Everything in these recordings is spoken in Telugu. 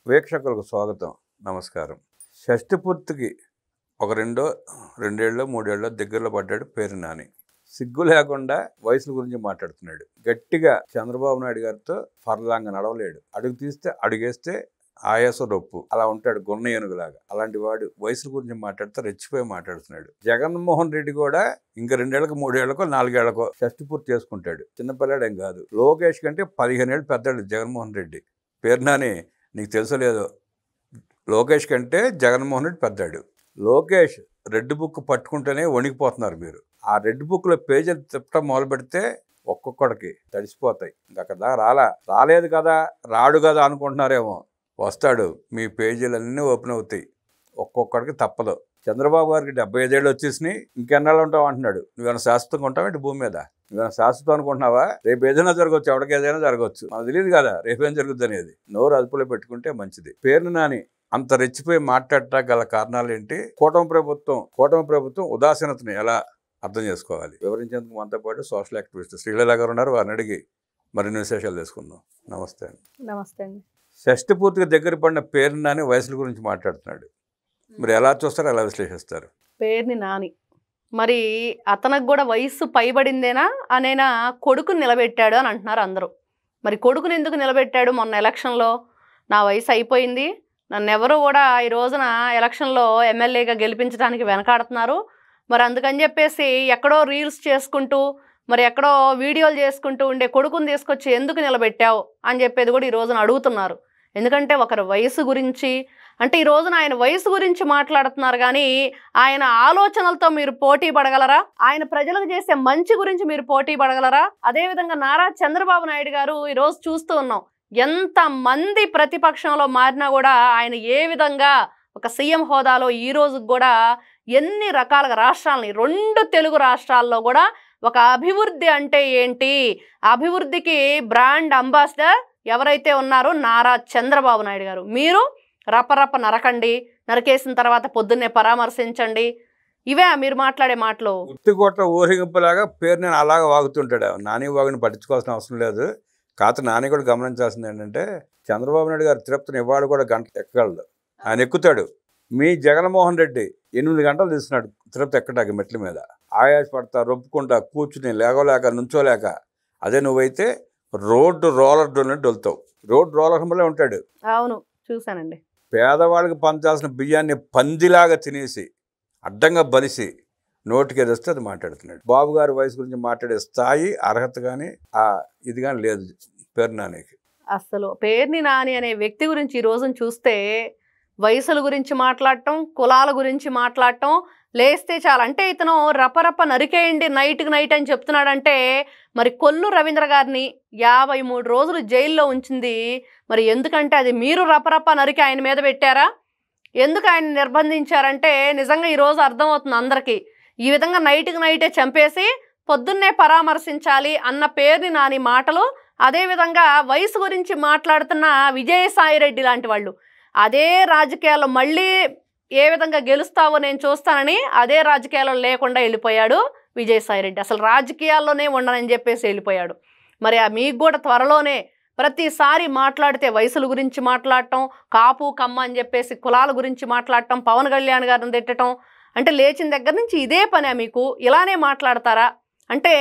వీక్షకులకు స్వాగతం, నమస్కారం. షష్ఠి పూర్తికి ఒక రెండేళ్ళో మూడేళ్ళో దగ్గరలో పడ్డాడు పేరు నాని. సిగ్గు లేకుండా వయసుల గురించి మాట్లాడుతున్నాడు. గట్టిగా చంద్రబాబు నాయుడు గారితో ఫర్లాంగ నడవలేడు. అడుగు తీస్తే అడుగేస్తే ఆయాసం రొప్పు అలా ఉంటాడు, గున్న ఏనుగులాగా. అలాంటి వాడు వయసుల గురించి మాట్లాడితే రెచ్చిపోయి మాట్లాడుతున్నాడు. జగన్మోహన్ రెడ్డి కూడా ఇంకా 2 ఏళ్లకు 3 ఏళ్లకో 4 ఏళ్లకో షష్ఠి పూర్తి చేసుకుంటాడు. చిన్నపిల్లాడేం కాదు. లోకేష్ కంటే 15 ఏళ్ళు పెద్దాడు జగన్మోహన్ రెడ్డి. పేరు నాని నీకు తెలుసో లేదో, లోకేష్ కంటే జగన్మోహన్ రెడ్డి పెద్దాడు. లోకేష్ రెడ్ బుక్ పట్టుకుంటేనే వణికిపోతున్నారు మీరు. ఆ రెడ్ బుక్లో పేజీలు తిప్పటం మొదలు పెడితే ఒక్కొక్కడికి తడిసిపోతాయి. ఇంక అక్కడ దాకా రాలేదు కదా, రాడు కదా అనుకుంటున్నారేమో. వస్తాడు, మీ పేజీలన్నీ ఓపెన్ అవుతాయి. ఒక్కొక్కడికి తప్పదు. చంద్రబాబు గారికి 75 ఏళ్ళు వచ్చేసినాయి, ఇంకెన్నాళ్ళు ఉంటావు అంటున్నాడు. నువ్వేమైనా శాశ్వతంగా ఉంటావు ఏంటి భూమి మీద? నువ్వేమైనా శాశ్వతం అనుకుంటున్నావా? రేపు ఏదైనా జరగవచ్చు, ఎవరికి ఏదైనా జరగవచ్చు, మనకు తెలియదు కదా రేపేం జరుగుద్ది అనేది. నోరు అదుపులో పెట్టుకుంటే మంచిది. పేరు నాని అంత రెచ్చిపోయి మాట్లాడటానికి గల కారణాలు ఏంటి? కూటమి ప్రభుత్వం ఉదాసీనతని ఎలా అర్థం చేసుకోవాలి వివరించేందుకు మనతో పాటు సోషల్ యాక్టివిస్ట్ శ్రీలీల గారు ఉన్నారు. వారిని అడిగి మరిన్ని విశేషాలు తెలుసుకుందాం. నమస్తే అండి. నమస్తే అండి. షష్ఠి పూర్తిగా దగ్గర పడిన పేరు నాని వయసుల గురించి మాట్లాడుతున్నాడు. మరి ఎలా చూస్తారు, ఎలా విశ్లేషిస్తారు? పేరుని నాని మరి అతనికి కూడా వయసు పైబడిందేనా అనేనా కొడుకుని నిలబెట్టాడు అని అంటున్నారు అందరూ. మరి కొడుకుని ఎందుకు నిలబెట్టాడు? మొన్న ఎలక్షన్లో నా వయసు అయిపోయింది, నన్ను ఎవరు కూడా ఈ రోజున ఎలక్షన్లో ఎమ్మెల్యేగా గెలిపించడానికి వెనకాడుతున్నారు, మరి అందుకని చెప్పేసి ఎక్కడో రీల్స్ చేసుకుంటూ మరి ఎక్కడో వీడియోలు చేసుకుంటూ ఉండే కొడుకుని తీసుకొచ్చి ఎందుకు నిలబెట్టావు అని చెప్పేది కూడా ఈ రోజున అడుగుతున్నారు. ఎందుకంటే ఒకరి వయసు గురించి అంటే ఈ రోజున ఆయన వయసు గురించి మాట్లాడుతున్నారు, కానీ ఆయన ఆలోచనలతో మీరు పోటీ పడగలరా? ఆయన ప్రజలకు చేసే మంచి గురించి మీరు పోటీ పడగలరా? అదేవిధంగా నారా చంద్రబాబు నాయుడు గారు ఈరోజు చూస్తూ ఉన్నాం, ఎంతమంది ప్రతిపక్షంలో మారినా కూడా ఆయన ఏ విధంగా ఒక సీఎం హోదాలో ఈ రోజు కూడా ఎన్ని రకాలుగా రాష్ట్రాలని 2 తెలుగు రాష్ట్రాల్లో కూడా ఒక అభివృద్ధి అంటే ఏంటి, అభివృద్ధికి బ్రాండ్ అంబాసిడర్ ఎవరైతే ఉన్నారో నారా చంద్రబాబు నాయుడు గారు. మీరు రపరప నరకండి, నరికేసిన తర్వాత పొద్దున్నే పరామర్శించండి, ఇవే మీరు మాట్లాడే మాటలు. ఉత్తికోట్ల ఊరేగింపులాగా పేరు నేను అలాగా వాగుతుంటాడు. నాని వాగుని పట్టించుకోవాల్సిన అవసరం లేదు. కాకపోతే నాని కూడా గమనించాల్సింది ఏంటంటే, చంద్రబాబు నాయుడు గారు తిరుపతిని ఇవాళ కూడా గంట ఎక్కగలడు, ఆయన ఎక్కుతాడు. మీ జగన్మోహన్ రెడ్డి 8 గంటలు తీస్తున్నాడు తిరుపతి ఎక్కడానికి మెట్ల మీద. ఆయాసపడతా, రొప్పుకుంటా, కూర్చుని లేగలేక నుంచోలేక. అదే నువ్వైతే రోడ్డు రోలర్ డొలుతావు. రోడ్డు రోలర్ వల్లే ఉంటాడు. అవును, చూశానండి. పేదవాళ్ళకి పంచాల్సిన బియ్యాన్ని పందిలాగా తినేసి అడ్డంగా బలిసి నోటికి ఏదొస్తే అది మాట్లాడుతున్నాడు. బాబు గారి వయసు గురించి మాట్లాడే స్థాయి, అర్హత కానీ ఇది కానీ లేదు పేరు నానికి. అసలు పేరుని నాని అనే వ్యక్తి గురించి ఈ రోజున చూస్తే వయసుల గురించి మాట్లాడటం, కులాల గురించి మాట్లాడటం, లేస్తే చాలా అంటే ఇతను రపరప నరికేయండి నైట్కి నైట్ అని చెప్తున్నాడంటే, మరి కొల్లు రవీంద్ర గారిని 53 రోజులు జైల్లో ఉంచింది మరి ఎందుకంటే అది మీరు రపరప నరికి ఆయన మీద పెట్టారా? ఎందుకు ఆయన నిర్బంధించారంటే నిజంగా ఈరోజు అర్థమవుతుంది అందరికీ. ఈ విధంగా నైట్కి నైటే చంపేసి పొద్దున్నే పరామర్శించాలి అన్న పేరుని నాని మాటలు, అదేవిధంగా వయసు గురించి మాట్లాడుతున్న విజయసాయిరెడ్డి లాంటి వాళ్ళు అదే రాజకీయాల్లో మళ్ళీ ఏ విధంగా గెలుస్తావో నేను చూస్తానని అదే రాజకీయాల్లో లేకుండా వెళ్ళిపోయాడు విజయసాయిరెడ్డి. అసలు రాజకీయాల్లోనే ఉండనని చెప్పేసి వెళ్ళిపోయాడు. మరి మీకు కూడా త్వరలోనే ప్రతిసారి మాట్లాడితే వయసుల గురించి మాట్లాడటం, కాపు కమ్మ అని చెప్పేసి కులాల గురించి మాట్లాడటం, పవన్ కళ్యాణ్ గారిని తిట్టడం, అంటే లేచిన దగ్గర నుంచి ఇదే పనే మీకు? ఇలానే మాట్లాడతారా? అంటే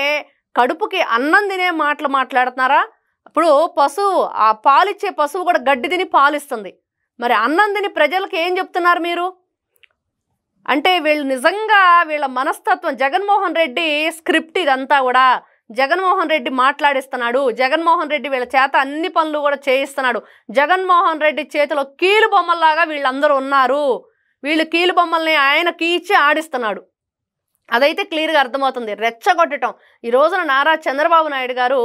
కడుపుకి అన్నం తినే మాటలు మాట్లాడుతున్నారా? ఇప్పుడు పశువు, ఆ పాలిచ్చే పశువు కూడా గడ్డి తిని పాలిస్తుంది, మరి అన్నం తిని ప్రజలకు ఏం చెప్తున్నారు మీరు? అంటే వీళ్ళు నిజంగా వీళ్ళ మనస్తత్వం, జగన్మోహన్ రెడ్డి స్క్రిప్ట్ ఇదంతా కూడా జగన్మోహన్ రెడ్డి మాట్లాడిస్తున్నాడు. జగన్మోహన్ రెడ్డి వీళ్ళ చేత అన్ని పనులు కూడా చేయిస్తున్నాడు. జగన్మోహన్ రెడ్డి చేతిలో కీలు బొమ్మల్లాగా వీళ్ళందరూ ఉన్నారు. వీళ్ళు కీలు బొమ్మల్ని ఆయనకి ఇచ్చి ఆడిస్తున్నాడు. అదైతే క్లియర్గా అర్థమవుతుంది. రెచ్చగొట్టడం. ఈ రోజున నారా చంద్రబాబు నాయుడు గారు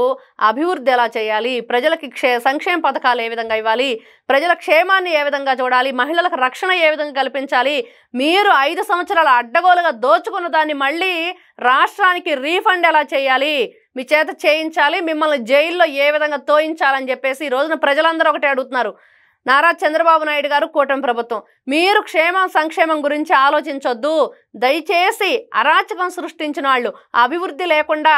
అభివృద్ధి ఎలా చేయాలి, ప్రజలకి సంక్షేమ పథకాలు ఏ విధంగా ఇవ్వాలి, ప్రజల క్షేమాన్ని ఏ విధంగా చూడాలి, మహిళలకు రక్షణ ఏ విధంగా కల్పించాలి, మీరు 5 సంవత్సరాల అడ్డగోలుగా దోచుకున్న దాన్ని మళ్ళీ రాష్ట్రానికి రీఫండ్ ఎలా చేయాలి, మీ చేత చేయించాలి, మిమ్మల్ని జైల్లో ఏ విధంగా తోయించాలని చెప్పేసి ఈ రోజున ప్రజలందరూ ఒకటే అడుగుతున్నారు. నారా చంద్రబాబు నాయుడు గారు, కూటమి ప్రభుత్వం, మీరు క్షేమం సంక్షేమం గురించి ఆలోచించొద్దు. దయచేసి అరాచకం సృష్టించిన వాళ్ళు, అభివృద్ధి లేకుండా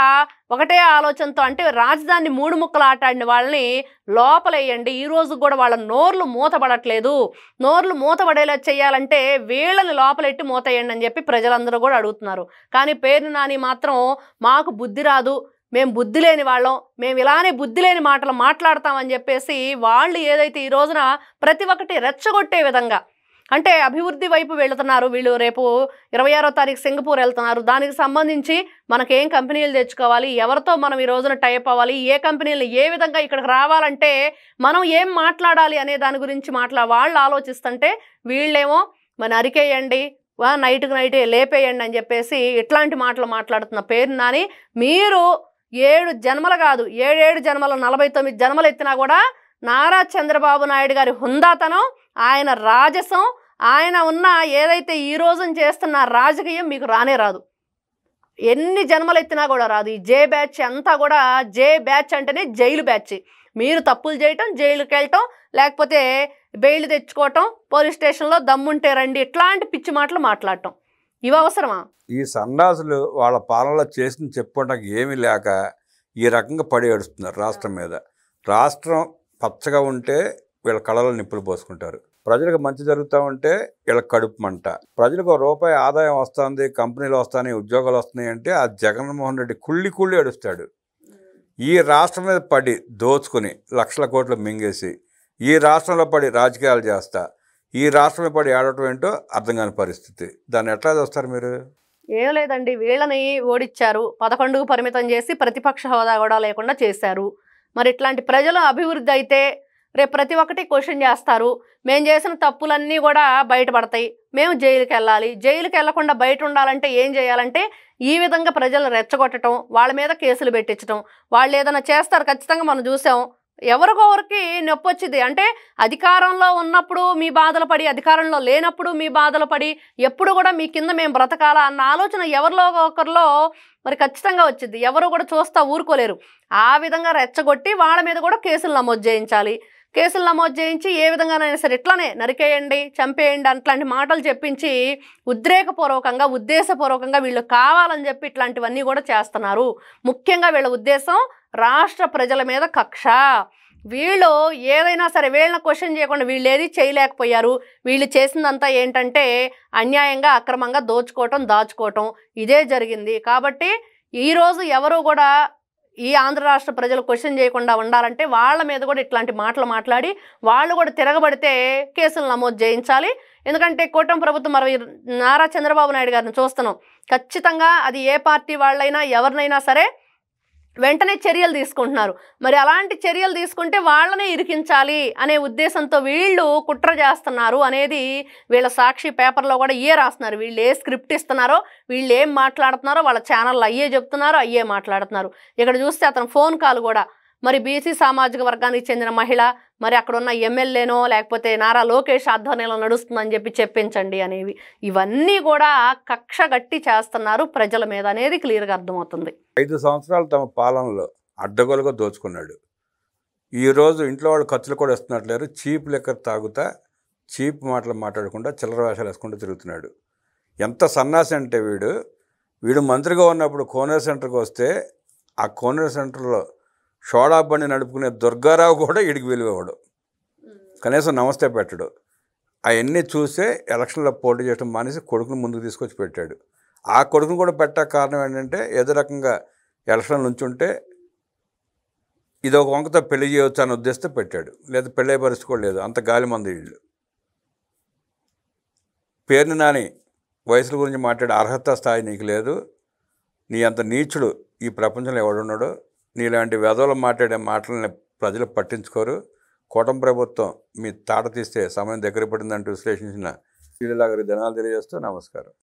ఒకటే ఆలోచనతో అంటే రాజధాని 3 ముక్కలు ఆటాడిన వాళ్ళని లోపలేయండి. ఈ రోజు కూడా వాళ్ళ నోర్లు మూతపడట్లేదు. నోర్లు మూతపడేలా చేయాలంటే వీళ్ళని లోపలెట్టి మూతేయండి అని చెప్పి ప్రజలందరూ కూడా అడుగుతున్నారు. కానీ పేర్ని నాని మాత్రం మాకు బుద్ధి రాదు, మేము బుద్ధి లేని వాళ్ళం, మేము ఇలానే బుద్ధి లేని మాటలు మాట్లాడతామని చెప్పేసి వాళ్ళు ఏదైతే ఈ రోజున ప్రతి ఒక్కటి రెచ్చగొట్టే విధంగా అంటే అభివృద్ధి వైపు వెళుతున్నారు. వీళ్ళు రేపు 26వ తారీఖు సింగపూర్ వెళ్తున్నారు. దానికి సంబంధించి మనకేం కంపెనీలు తెచ్చుకోవాలి, ఎవరితో మనం ఈ రోజున టైప్ అవ్వాలి, ఏ కంపెనీలు ఏ విధంగా ఇక్కడికి రావాలంటే మనం ఏం మాట్లాడాలి అనే దాని గురించి వాళ్ళు ఆలోచిస్తుంటే వీళ్ళేమో మన అరికేయండి, నైట్కి నైటే లేపేయండి అని చెప్పేసి ఇట్లాంటి మాటలు మాట్లాడుతున్న పేరు నాని, మీరు 7 జన్మలు కాదు 7 జన్మలు 49 జన్మలు ఎత్తినా కూడా నారా చంద్రబాబు నాయుడు గారి హుందాతనం, ఆయన రాజసం, ఆయన ఉన్న ఏదైతే ఈ రోజున చేస్తున్న రాజకీయం మీకు రానే రాదు. ఎన్ని జన్మలు ఎత్తినా కూడా రాదు. ఈ జే బ్యాచ్ అంతా కూడా, జే బ్యాచ్ అంటేనే జైలు బ్యాచ్. మీరు తప్పులు చేయటం, జైలుకి వెళ్ళటం, లేకపోతే బెయిల్ తెచ్చుకోవటం, పోలీస్ స్టేషన్లో దమ్ముంటే రండి, ఇట్లాంటి పిచ్చి మాటలు మాట్లాడటం ఇవి అవసరమా? ఈ సన్నాసులు వాళ్ళ పాలనలో చేసిన చెప్పుకోవడానికి ఏమీ లేక ఈ రకంగా పడి ఏడుస్తున్నారు రాష్ట్రం మీద. రాష్ట్రం పచ్చగా ఉంటే వీళ్ళ కళలో నిప్పులు పోసుకుంటారు. ప్రజలకు మంచి జరుగుతూ ఉంటే వీళ్ళ కడుపు మంట. ప్రజలకు ₹1 ఆదాయం వస్తుంది, కంపెనీలు వస్తాయి, ఉద్యోగాలు వస్తున్నాయి అంటే ఆ జగన్మోహన్ రెడ్డి కుళ్ళి ఏడుస్తాడు. ఈ రాష్ట్రం మీద పడి దోచుకుని లక్షల కోట్లు మింగేసి ఈ రాష్ట్రంలో పడి రాజకీయాలు చేస్తా ఈ రాష్ట్రంలో పడి ఏడవటం ఏంటో అర్థం కాని పరిస్థితి. దాన్ని ఎట్లా చూస్తారు మీరు? ఏం లేదండి, వీళ్ళని ఓడిచ్చారు, 11కు పరిమితం చేసి ప్రతిపక్ష హోదా కూడా లేకుండా చేశారు. మరి ఇట్లాంటి ప్రజలు అభివృద్ధి అయితే రేపు ప్రతి ఒక్కటి క్వశ్చన్ చేస్తారు. మేము చేసిన తప్పులన్నీ కూడా బయటపడతాయి, మేము జైలుకి వెళ్ళాలి. జైలుకి వెళ్లకుండా బయట ఉండాలంటే ఏం చేయాలంటే ఈ విధంగా ప్రజలను రెచ్చగొట్టడం, వాళ్ళ మీద కేసులు పెట్టించడం. వాళ్ళు ఏదైనా చేస్తారు ఖచ్చితంగా, మనం చూసాం. ఎవరికొవరికి నొప్పి వచ్చింది అంటే అధికారంలో ఉన్నప్పుడు మీ బాధలు పడి, అధికారంలో లేనప్పుడు మీ బాధలు పడి, ఎప్పుడు కూడా మీ కింద మేము బ్రతకాలా అన్న ఆలోచన ఎవరిలో ఒకరిలో మరి ఖచ్చితంగా వచ్చింది. ఎవరు కూడా చూస్తా ఊరుకోలేరు. ఆ విధంగా రెచ్చగొట్టి వాళ్ళ మీద కూడా కేసులు నమోదు చేయించాలి. కేసులు నమోదు చేయించి ఏ విధంగానైనా సరే ఇట్లానే నరికేయండి, చంపేయండి అట్లాంటి మాటలు చెప్పించి ఉద్రేకపూర్వకంగా, ఉద్దేశపూర్వకంగా వీళ్ళు కావాలని చెప్పి ఇట్లాంటివన్నీ కూడా చేస్తున్నారు. ముఖ్యంగా వీళ్ళ ఉద్దేశం రాష్ట్ర ప్రజల మీద కక్ష. వీళ్ళు ఏదైనా సరే వీళ్ళని క్వశ్చన్ చేయకుండా వీళ్ళు ఏది చేయలేకపోయారు. వీళ్ళు చేసిందంతా ఏంటంటే అన్యాయంగా, అక్రమంగా దోచుకోవటం, దాచుకోవటం ఇదే జరిగింది. కాబట్టి ఈరోజు ఎవరు కూడా ఈ ఆంధ్ర రాష్ట్ర ప్రజలు క్వశ్చన్ చేయకుండా ఉండాలంటే వాళ్ళ మీద కూడా ఇట్లాంటి మాటలు మాట్లాడి వాళ్ళు కూడా తిరగబడితే కేసులు నమోదు చేయించాలి. ఎందుకంటే కూటమి ప్రభుత్వం మరి నారా చంద్రబాబు నాయుడు గారిని చూస్తున్నాం. ఖచ్చితంగా అది ఏ పార్టీ వాళ్ళైనా ఎవరినైనా సరే వెంటనే చర్యలు తీసుకుంటున్నారు. మరి అలాంటి చర్యలు తీసుకుంటే వాళ్ళనే ఇరికించాలి అనే ఉద్దేశంతో వీళ్ళు కుట్ర చేస్తున్నారు అనేది వీళ్ళ సాక్షి పేపర్లో కూడా రాస్తున్నారు. వీళ్ళు ఏ స్క్రిప్ట్ ఇస్తున్నారో, వీళ్ళు ఏం మాట్లాడుతున్నారో వాళ్ళ ఛానల్లో అయ్యే చెప్తున్నారో అయ్యే మాట్లాడుతున్నారు. ఇక్కడ చూస్తే అతను ఫోన్ కాల్ కూడా మరి బీసీ సామాజిక వర్గానికి చెందిన మహిళ, మరి అక్కడ ఉన్న ఎమ్మెల్యేనో లేకపోతే నారా లోకేష్ ఆధ్వర్యంలో నడుస్తుందని చెప్పి చెప్పించండి అనేవి, ఇవన్నీ కూడా కక్ష గట్టి చేస్తున్నారు ప్రజల మీద అనేది క్లియర్గా అర్థమవుతుంది. 5 సంవత్సరాలు తమ పాలనలో అడ్డగోలుగా దోచుకున్నాడు. ఈరోజు ఇంట్లో వాళ్ళు ఖర్చులు కూడా ఇస్తున్నట్లేరు. చీప్ లెక్కర్ తాగుతా, చీప్ మాటలు మాట్లాడకుండా చిల్లర వేషాలు వేసుకుంటూ తిరుగుతున్నాడు. ఎంత సన్నాసి అంటే వీడు మంత్రిగా ఉన్నప్పుడు కోనేరు సెంటర్కి వస్తే ఆ కోనేరు సెంటర్లో షోడా బండి నడుపుకునే దుర్గారావు కూడా వీడికి విలువడు, కనీసం నమస్తే పెట్టడు. అవన్నీ చూసే ఎలక్షన్లో పోటీ చేయడం మానేసి కొడుకుని ముందుకు తీసుకొచ్చి పెట్టాడు. ఆ కొడుకుని కూడా పెట్టే కారణం ఏంటంటే ఏదో రకంగా ఎలక్షన్ నుంచి ఉంటే ఇది ఒక వంకతో పెళ్లి చేయవచ్చు అని ఉద్దేశంతో పెట్టాడు. లేదా పెళ్ళే పరిస్థితి కూడా లేదు, అంత గాలి మంది వీళ్ళు. పేరుని నాని వయసుల గురించి మాట్లాడే అర్హత స్థాయి నీకు లేదు. నీ అంత నీచుడు ఈ ప్రపంచంలో ఎవడున్నాడో. నీలాంటి వెధవలు మాట్లాడే మాటలని ప్రజలు పట్టించుకోరు. కూటమి ప్రభుత్వం మీ తాట తీస్తే సమయం దగ్గర పడిందంటూ విశ్లేషించిన శ్రీలీలా గారి ధనాలు తెలియజేస్తూ నమస్కారం.